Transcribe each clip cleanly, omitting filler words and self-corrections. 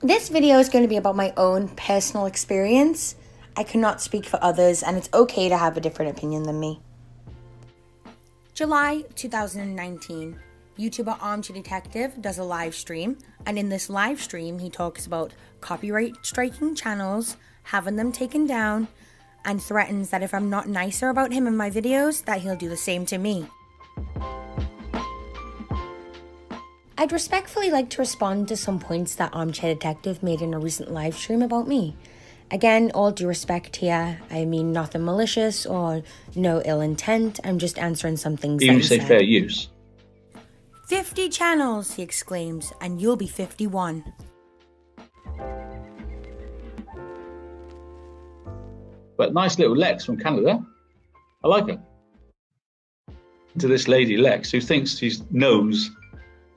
This video is going to be about my own personal experience. I cannot speak for others, and it's okay to have a different opinion than me. July 2019, YouTuber Armchair Detective does a live stream, and in this live stream he talks about copyright striking channels, having them taken down, and threatens that if I'm not nicer about him in my videos, that he'll do the same to me. I'd respectfully like to respond to some points that Armchair Detective made in a recent live stream about me. Again, all due respect here, I mean nothing malicious or no ill intent, I'm just answering some things Even that he say said. fair use. 50 channels, he exclaims, and you'll be 51. But nice little Lex from Canada. I like her. To this lady Lex, who thinks she knows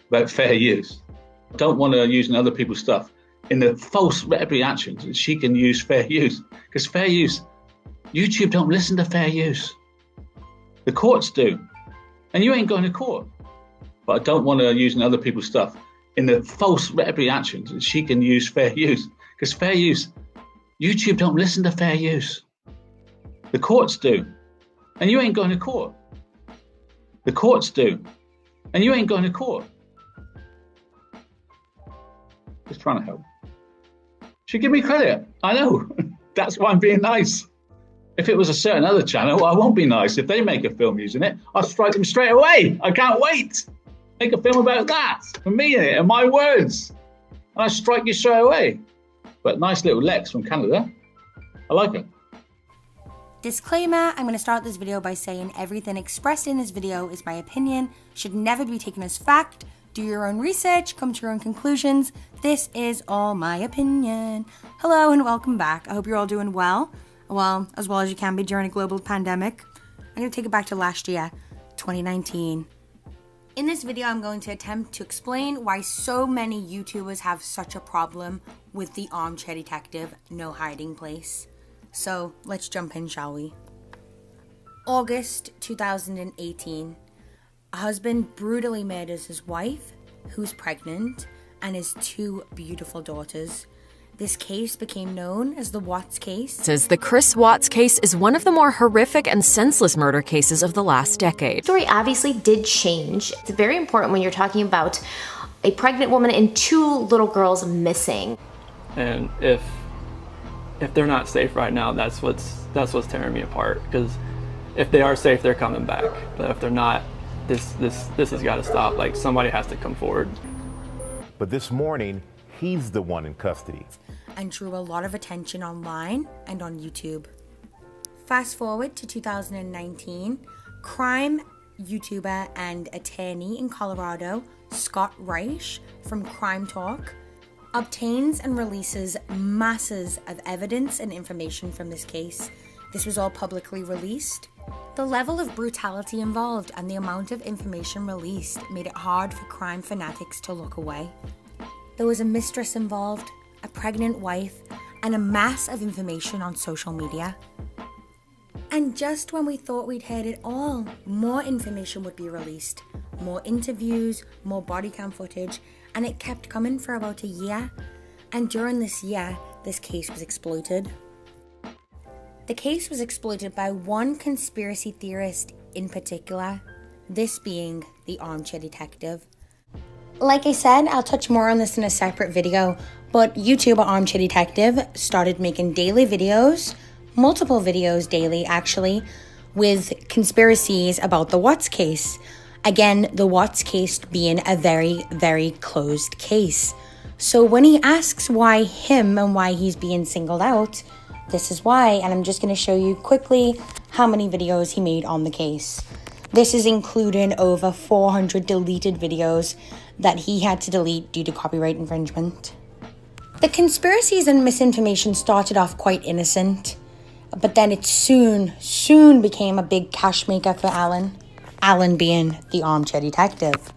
about fair use. Don't want her using other people's stuff in the false reactions that she can use fair use. Because fair use, YouTube don't listen to fair use. The courts do. And you ain't going to court. But I don't want her using other people's stuff in the false reactions that she can use fair use. Because fair use, YouTube don't listen to fair use. The courts do. And you ain't going to court. The courts do. And you ain't going to court. Just trying to help. She give me credit. I know. That's why I'm being nice. If it was a certain other channel, I won't be nice. If they make a film using it, I'll strike them straight away. I can't wait. Make a film about that, for me in it, and my words. And I strike you straight away. But nice little Lex from Canada. I like her. Disclaimer, I'm going to start this video by saying everything expressed in this video is my opinion, should never be taken as fact. Do your own research, come to your own conclusions. This is all my opinion. Hello and welcome back. I hope you're all doing well. Well, as well as you can be during a global pandemic. I'm going to take it back to last year, 2019. In this video, I'm going to attempt to explain why so many YouTubers have such a problem with the Armchair Detective no hiding place. So let's jump in, shall we? August 2018. A husband brutally murders his wife, who's pregnant, and his two beautiful daughters. This case became known as the Watts case. Says the Chris Watts case is one of the more horrific and senseless murder cases of the last decade. The story obviously did change. It's very important when you're talking about a pregnant woman and two little girls missing. And if they're not safe right now, that's what's tearing me apart. Because if they are safe, they're coming back. But if they're not, this has got to stop. Like, somebody has to come forward. But this morning, he's the one in custody. And drew a lot of attention online and on YouTube. Fast forward to 2019, crime YouTuber and attorney in Colorado, Scott Reich from Crime Talk, obtains and releases masses of evidence and information from this case. This was all publicly released. The level of brutality involved and the amount of information released made it hard for crime fanatics to look away. There was a mistress involved, a pregnant wife, and a mass of information on social media. And just when we thought we'd heard it all, more information would be released. More interviews, more body cam footage, and it kept coming for about a year. And during this year, this case was exploited. The case was exploited by one conspiracy theorist in particular, this being the Armchair Detective. Like I said, I'll touch more on this in a separate video, but YouTuber Armchair Detective started making daily videos, multiple videos daily actually, with conspiracies about the Watts case. Again, the Watts case being a very, very closed case. So when he asks why him and why he's being singled out, this is why, and I'm just going to show you quickly how many videos he made on the case. This is including over 400 deleted videos that he had to delete due to copyright infringement. The conspiracies and misinformation started off quite innocent, but then it soon became a big cash maker for Alan. Alan being the Armchair Detective.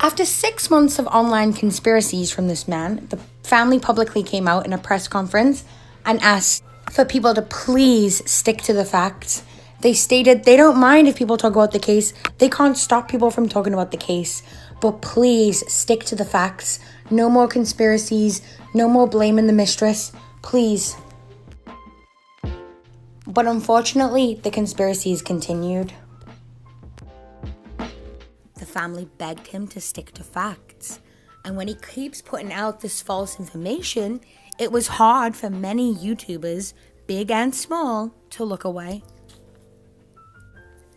After 6 months of online conspiracies from this man, the family publicly came out in a press conference and asked for people to please stick to the facts. They stated they don't mind if people talk about the case. They can't stop people from talking about the case. But please stick to the facts. No more conspiracies. No more blaming the mistress. Please. But unfortunately, the conspiracies continued. The family begged him to stick to facts. And when he keeps putting out this false information, it was hard for many YouTubers, big and small, to look away.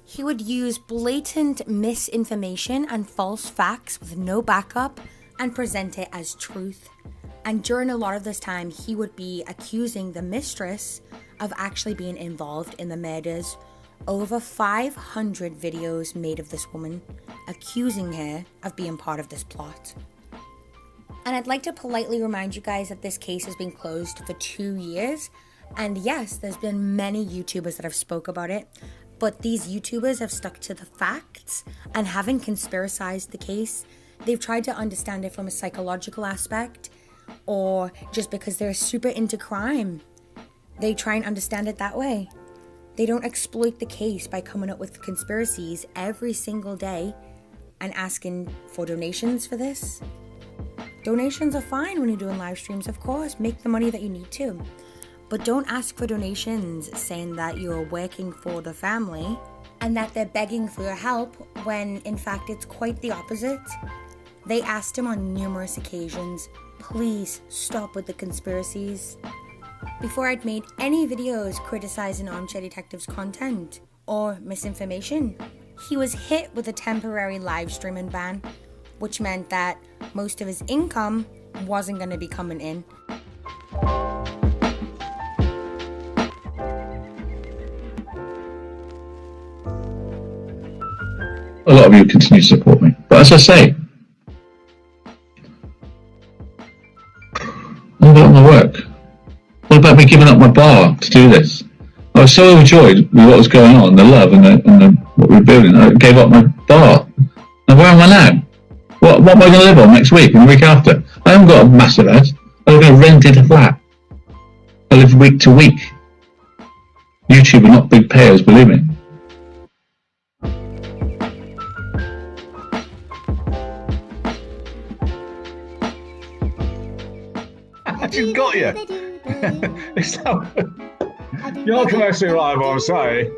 He would use blatant misinformation and false facts with no backup and present it as truth. And during a lot of this time, he would be accusing the mistress of actually being involved in the murders. Over 500 videos made of this woman, accusing her of being part of this plot. And I'd like to politely remind you guys that this case has been closed for 2 years. And yes, there's been many YouTubers that have spoke about it. But these YouTubers have stuck to the facts and haven't conspiracized the case. They've tried to understand it from a psychological aspect or just because they're super into crime. They try and understand it that way. They don't exploit the case by coming up with conspiracies every single day and asking for donations for this. Donations are fine when you're doing live streams, of course. Make the money that you need to. But don't ask for donations saying that you're working for the family and that they're begging for your help when in fact it's quite the opposite. They asked him on numerous occasions, please stop with the conspiracies. Before I'd made any videos criticizing Armchair Detective's content or misinformation, he was hit with a temporary live streaming ban, which meant that most of his income wasn't going to be coming in. A lot of you continue to support me. But as I say, what about my work? What about me giving up my bar to do this? I was so overjoyed with what was going on, the love and what we were building. I gave up my bar. And where am I now? What am I going to live on next week and the week after? I haven't got a massive house. I'm going to rent a flat. I live week to week. YouTube are not big payers, believe me. She's got you. You're not commercially reliable, I'm sorry.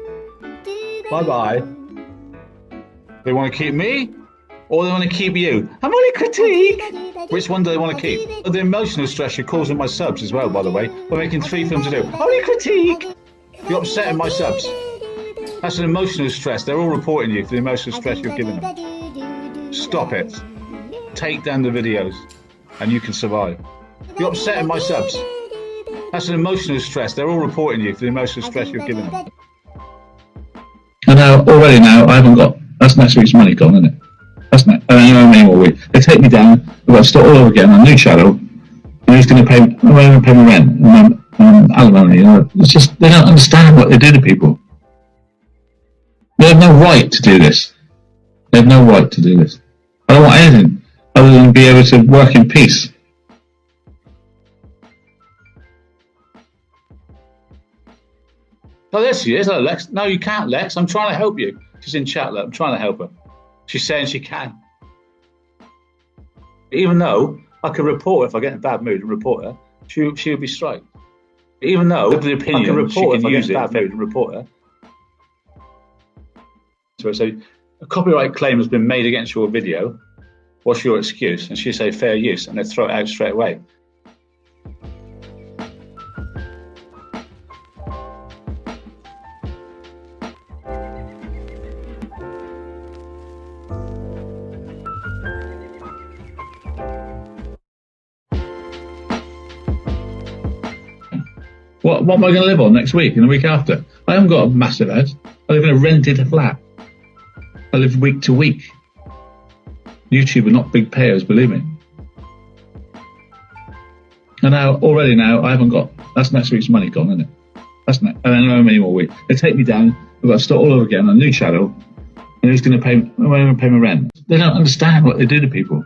Bye-bye. They want to keep me, or they want to keep you? I'm only critique. Which one do they want to keep? The emotional stress you're causing my subs as well, by the way. We're making 3 films to do. Only critique. You're upsetting my subs. That's an emotional stress. They're all reporting you for the emotional stress you're giving them. Stop it. Take down the videos, and you can survive. You're upsetting my subs. That's an emotional stress. They're all reporting you for the emotional stress you're giving them. And already now, I haven't got, that's next week's money gone, isn't it? That's not, I don't know how many more weeks. They take me down, I've got to start all over again on a new channel, and who's going to pay, I'm going to pay my rent, and alimony, you know. It's just, they don't understand what they do to people. They have no right to do this. They have no right to do this. I don't want anything other than be able to work in peace. Oh, there she is. Hello, Lex. No, you can't, Lex. I'm trying to help you. She's in chat, look. I'm trying to help her. She's saying she can. Even though I could report her if I get in a bad mood and report her, she would be straight. Even though the opinion, I can report she can use it if I get in a bad mood and report her. So I say, a copyright claim has been made against your video. What's your excuse? And she say fair use, and they throw it out straight away. What am I going to live on next week and the week after? I haven't got a massive house. I live in a rented flat. I live week to week. YouTube are not big payers, believe me. And already now, I haven't got, that's next week's money gone, isn't it? That's not, I don't know how many more weeks. They take me down, I've got to start all over again on a new channel, and who's going to pay, I'm going to pay my rent. They don't understand what they do to people.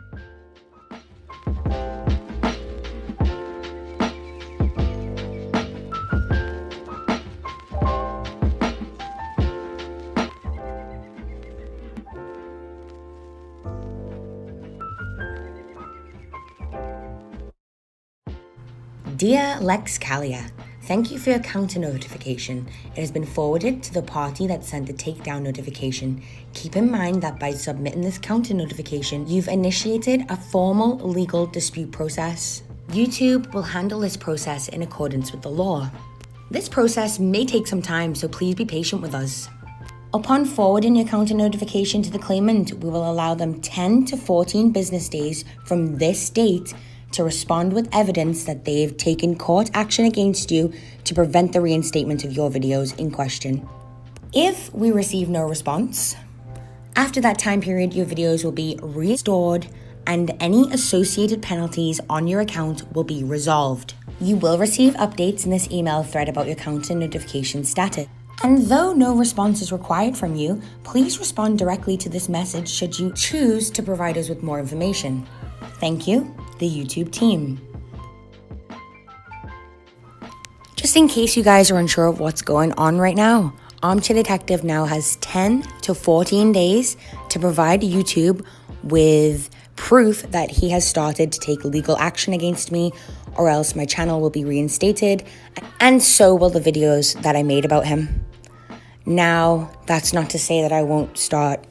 Dear Lex Callier, thank you for your counter notification. It has been forwarded to the party that sent the takedown notification. Keep in mind that by submitting this counter notification, you've initiated a formal legal dispute process. YouTube will handle this process in accordance with the law. This process may take some time, so please be patient with us. Upon forwarding your counter notification to the claimant, we will allow them 10 to 14 business days from this date to respond with evidence that they've taken court action against you to prevent the reinstatement of your videos in question. If we receive no response, after that time period, your videos will be restored and any associated penalties on your account will be resolved. You will receive updates in this email thread about your counter notification status. And though no response is required from you, please respond directly to this message should you choose to provide us with more information. Thank you, the YouTube team. Just in case you guys are unsure of what's going on right now, Armchair Detective now has 10 to 14 days to provide YouTube with proof that he has started to take legal action against me, or else my channel will be reinstated, and so will the videos that I made about him. Now, that's not to say that I won't start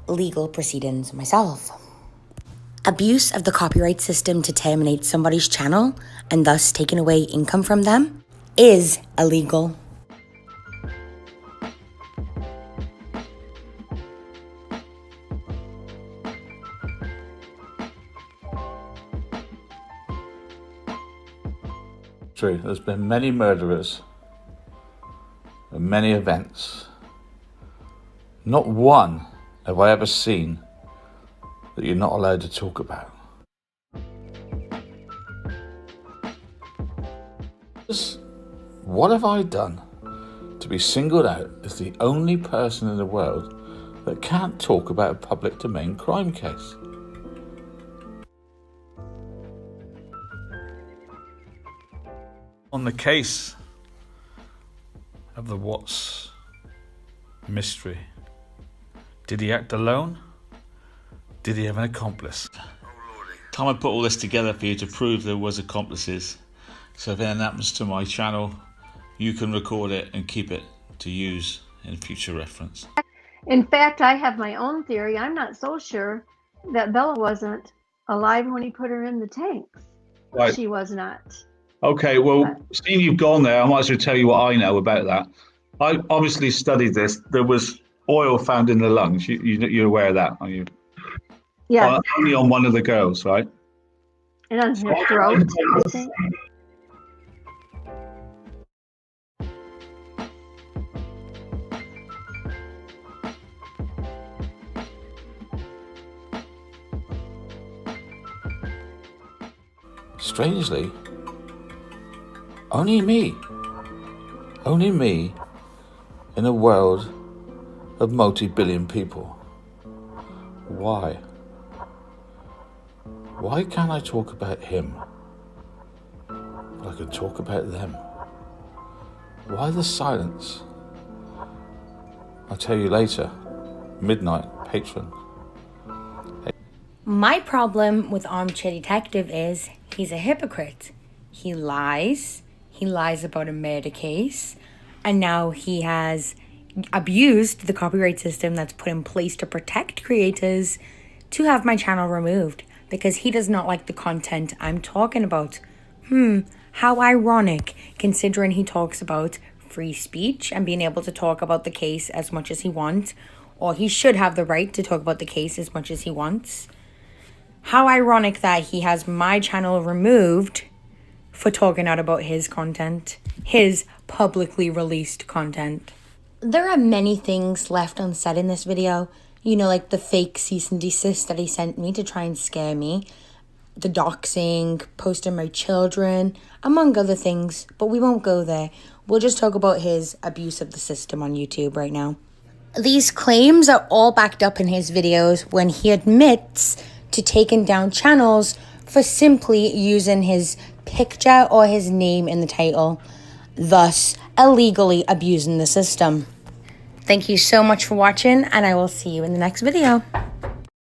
legal proceedings myself. Abuse of the copyright system to terminate somebody's channel and thus taking away income from them is illegal. True, there's been many murderers and many events. Not one have I ever seen that you're not allowed to talk about. What have I done to be singled out as the only person in the world that can't talk about a public domain crime case? On the case of the Watts mystery, did he act alone? Did he have an accomplice? Time I put all this together for you to prove there was accomplices. So if anything happens to my channel, you can record it and keep it to use in future reference. In fact, I have my own theory. I'm not so sure that Bella wasn't alive when he put her in the tanks. Right. She was not. Okay, well, seeing you've gone there, I might as well tell you what I know about that. I obviously studied this. There was oil found in the lungs. You're aware of that, aren't you? Yeah. Only on one of the girls, right? And on her throat, I think. Strangely, only me in a world of multi-billion people. Why? Why can't I talk about him, but I can talk about them? Why the silence? I'll tell you later. Midnight, patron. My problem with Armchair Detective is he's a hypocrite. He lies about a murder case, and now he has abused the copyright system that's put in place to protect creators to have my channel removed because he does not like the content I'm talking about. How ironic, considering he talks about free speech and being able to talk about the case as much as he wants, or he should have the right to talk about the case as much as he wants. How ironic that he has my channel removed for talking out about his content, his publicly released content. There are many things left unsaid in this video. You know, like the fake cease and desist that he sent me to try and scare me, the doxing, posting my children, among other things, but we won't go there. We'll just talk about his abuse of the system on YouTube right now. These claims are all backed up in his videos when he admits to taking down channels for simply using his picture or his name in the title, thus illegally abusing the system. Thank you so much for watching, and I will see you in the next video.